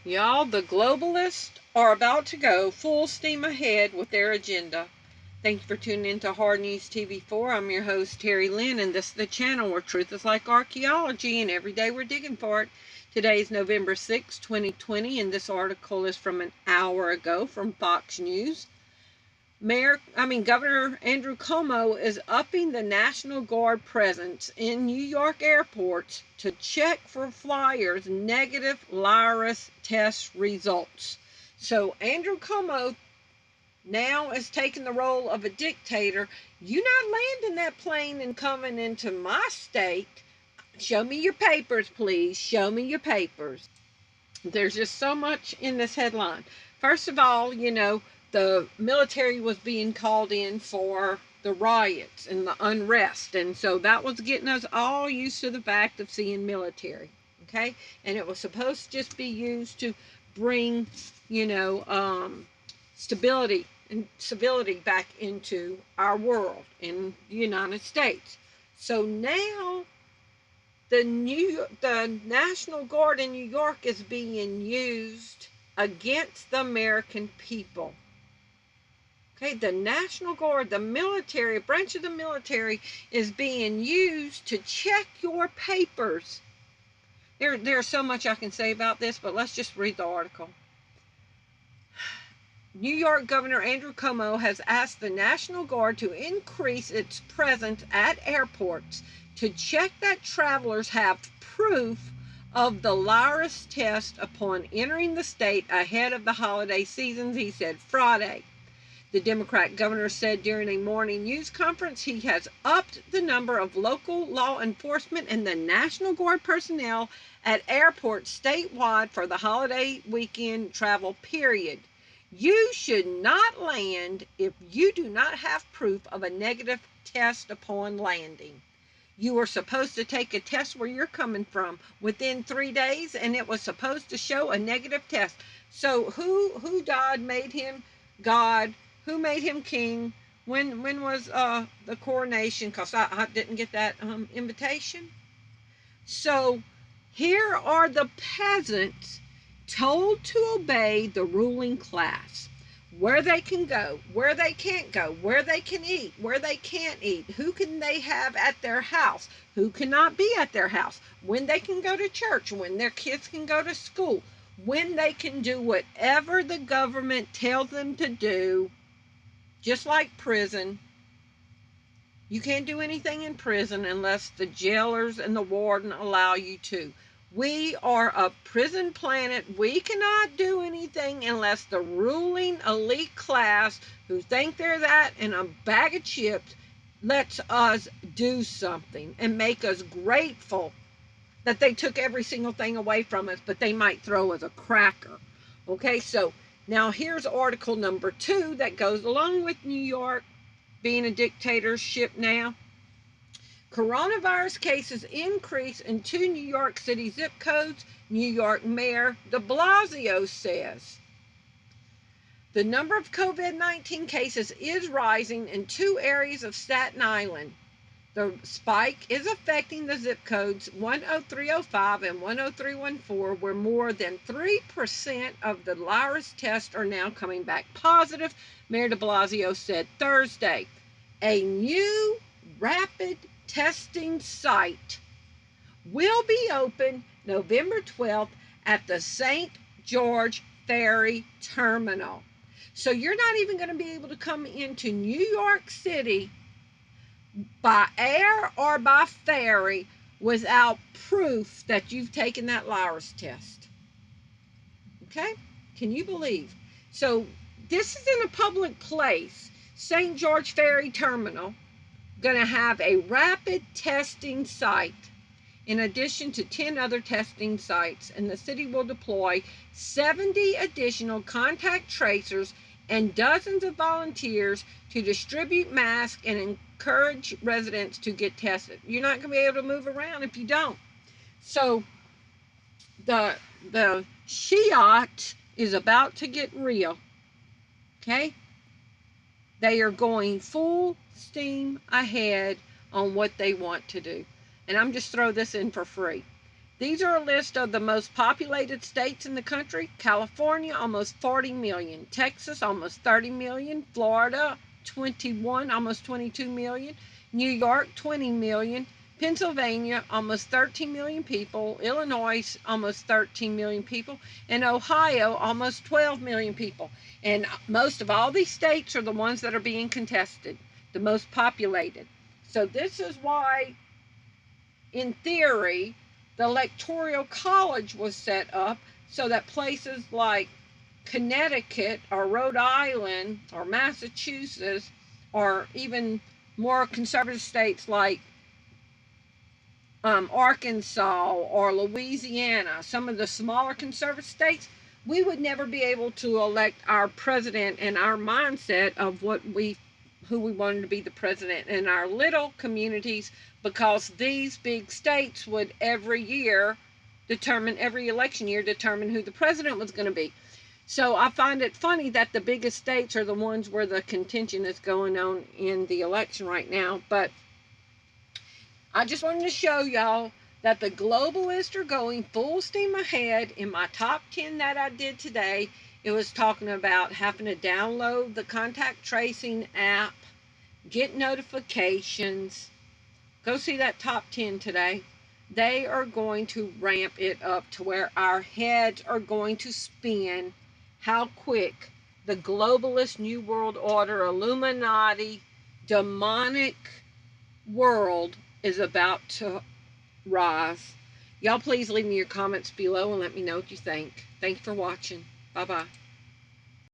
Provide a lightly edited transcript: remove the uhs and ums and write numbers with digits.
Y'all, the globalists are about to go full steam ahead with their agenda. Thank you for tuning in to HardNews TV4. I'm your host, Terry Lynn, and this is the channel where truth is like archaeology, and every day we're digging for it. Today is November 6, 2020, and this article is from an hour ago from Fox News. Governor Andrew Cuomo is upping the National Guard presence in New York airports to check for flyers' negative virus test results. So Andrew Cuomo now is taking the role of a dictator. You not landing that plane and coming into my state. Show me your papers, please. Show me your papers. There's just so much in this headline. First of all, the military was being called in for the riots and the unrest. And so that was getting us all used to the fact of seeing military. Okay? And it was supposed to just be used to bring, stability and civility back into our world in the United States. So now the National Guard in New York is being used against the American people. Okay, the National Guard, the military, a branch of the military, is being used to check your papers. There's so much I can say about this, but let's just read the article. New York Governor Andrew Cuomo has asked the National Guard to increase its presence at airports to check that travelers have proof of the virus test upon entering the state ahead of the holiday seasons, he said Friday. The Democrat governor said during a morning news conference he has upped the number of local law enforcement and the National Guard personnel at airports statewide for the holiday weekend travel period. You should not land if you do not have proof of a negative test upon landing. You were supposed to take a test where you're coming from within 3 days, and it was supposed to show a negative test. So who died, made him God? Who made him king? When was the coronation? Because I didn't get that invitation. So here are the peasants told to obey the ruling class, where they can go, where they can't go, where they can eat, where they can't eat, who can they have at their house, who cannot be at their house, when they can go to church, when their kids can go to school, when they can do whatever the government tells them to do, just like prison. You can't do anything in prison unless the jailers and the warden allow you to. We are a prison planet. We cannot do anything unless the ruling elite class, who think they're that and a bag of chips, lets us do something and make us grateful that they took every single thing away from us, but they might throw us a cracker. Okay, so now here's article number 2 that goes along with New York being a dictatorship now. Coronavirus cases increase in 2 New York City zip codes, New York Mayor de Blasio says. The number of COVID-19 cases is rising in 2 areas of Staten Island. The spike is affecting the zip codes 10305 and 10314, where more than 3% of the virus tests are now coming back positive, Mayor de Blasio said Thursday. A new rapid testing site will be open November 12th at the St. George Ferry Terminal. So you're not even going to be able to come into New York City by air or by ferry without proof that you've taken that virus test. Okay? Can you believe? So this is in a public place, St. George Ferry Terminal, going to have a rapid testing site in addition to 10 other testing sites, and the city will deploy 70 additional contact tracers and dozens of volunteers to distribute masks and encourage residents to get tested. You're not going to be able to move around if you don't. So the Shiat is about to get real. Okay? They are going full steam ahead on what they want to do. And I'm just throw this in for free. These are a list of the most populated states in the country. California, almost 40 million. Texas, almost 30 million. Florida, 21, almost 22 million. New York, 20 million. Pennsylvania, almost 13 million people. Illinois, almost 13 million people. And Ohio, almost 12 million people. And most of all these states are the ones that are being contested, the most populated. So this is why, in theory, the Electoral College was set up so that places like Connecticut or Rhode Island or Massachusetts, or even more conservative states like Arkansas or Louisiana, some of the smaller conservative states, we would never be able to elect our president and our mindset of who we wanted to be the president in our little communities, because these big states would every election year determine who the president was going to be. So I find it funny that the biggest states are the ones where the contention is going on in the election right now. But I just wanted to show y'all that the globalists are going full steam ahead. In my top 10 that I did today, it was talking about having to download the contact tracing app, get notifications. Go see that top 10 today. They are going to ramp it up to where our heads are going to spin how quick the globalist New World Order, Illuminati, demonic world is about to rise. Y'all please leave me your comments below and let me know what you think. Thank you for watching. Bye-bye.